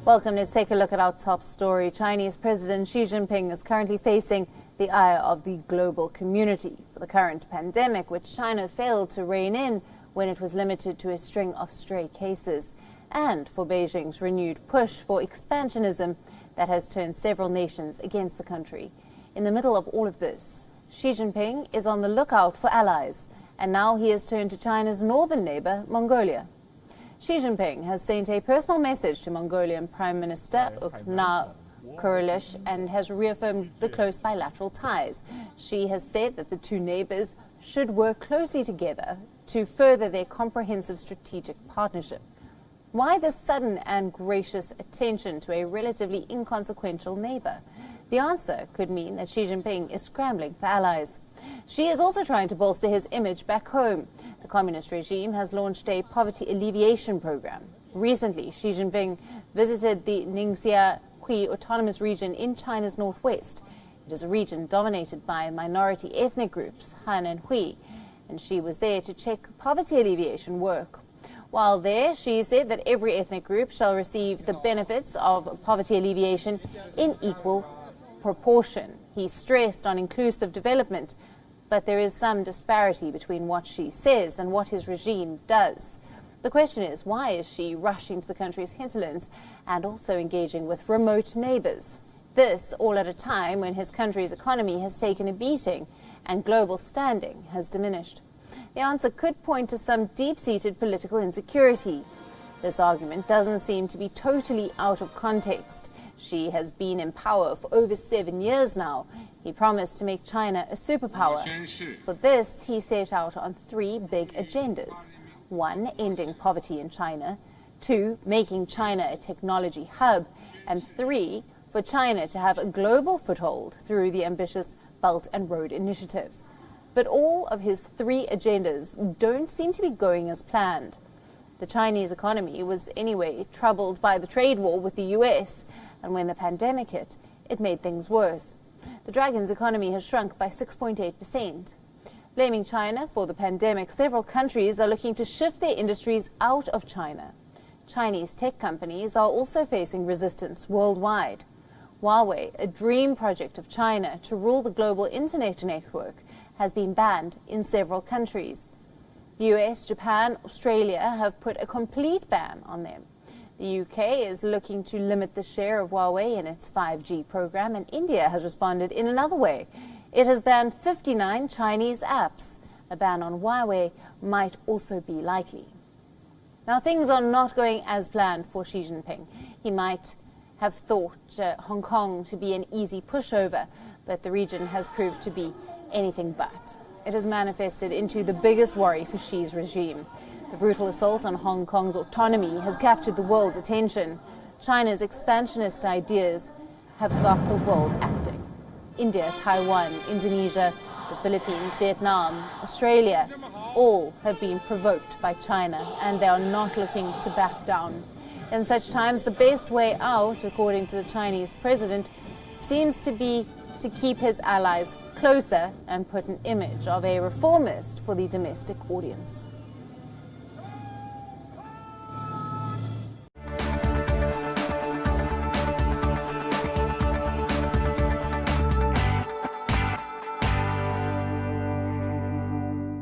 Welcome. Let's take a look at our top story. Chinese President Xi Jinping is currently facing the ire of the global community for the current pandemic, which China failed to rein in when it was limited to a string of stray cases, and for Beijing's renewed push for expansionism that has turned several nations against the country. In the middle of all of this, Xi Jinping is on the lookout for allies, and now he has turned to China's northern neighbor, Mongolia. Xi Jinping has sent a personal message to Mongolian Prime Minister Khürelsükh and has reaffirmed the close bilateral ties. Xi has said that the two neighbors should work closely together to further their comprehensive strategic partnership. Why this sudden and gracious attention to a relatively inconsequential neighbor? The answer could mean that Xi Jinping is scrambling for allies. Xi is also trying to bolster his image back home. The communist regime has launched a poverty alleviation program. Recently, Xi Jinping visited the Ningxia Hui Autonomous Region in China's northwest. It is a region dominated by minority ethnic groups, Han and Hui, and Xi was there to check poverty alleviation work. While there, Xi said that every ethnic group shall receive the benefits of poverty alleviation in equal proportion. He stressed on inclusive development, but there is some disparity between what Xi says and what his regime does. The question is, why is Xi rushing to the country's hinterlands and also engaging with remote neighbors? This all at a time when his country's economy has taken a beating and global standing has diminished. The answer could point to some deep-seated political insecurity. This argument doesn't seem to be totally out of context. Xi has been in power for over 7 years now. He promised to make China a superpower. For this, he set out on 3 big agendas. 1, ending poverty in China. 2, making China a technology hub. And 3, for China to have a global foothold through the ambitious Belt and Road Initiative. But all of his 3 agendas don't seem to be going as planned. The Chinese economy was anyway troubled by the trade war with the US, and when the pandemic hit, it made things worse. The dragon's economy has shrunk by 6.8%. Blaming China for the pandemic, several countries are looking to shift their industries out of China. Chinese tech companies are also facing resistance worldwide. Huawei, a dream project of China to rule the global internet network, has been banned in several countries. US, Japan, Australia have put a complete ban on them. The UK is looking to limit the share of Huawei in its 5G program, and India has responded in another way. It has banned 59 Chinese apps. A ban on Huawei might also be likely. Now, things are not going as planned for Xi Jinping. He might have thought Hong Kong to be an easy pushover, but the region has proved to be anything but. It has manifested into the biggest worry for Xi's regime. The brutal assault on Hong Kong's autonomy has captured the world's attention. China's expansionist ideas have got the world acting. India, Taiwan, Indonesia, the Philippines, Vietnam, Australia, all have been provoked by China, and they are not looking to back down. In such times, the best way out, according to the Chinese president, seems to be to keep his allies closer and put an image of a reformist for the domestic audience.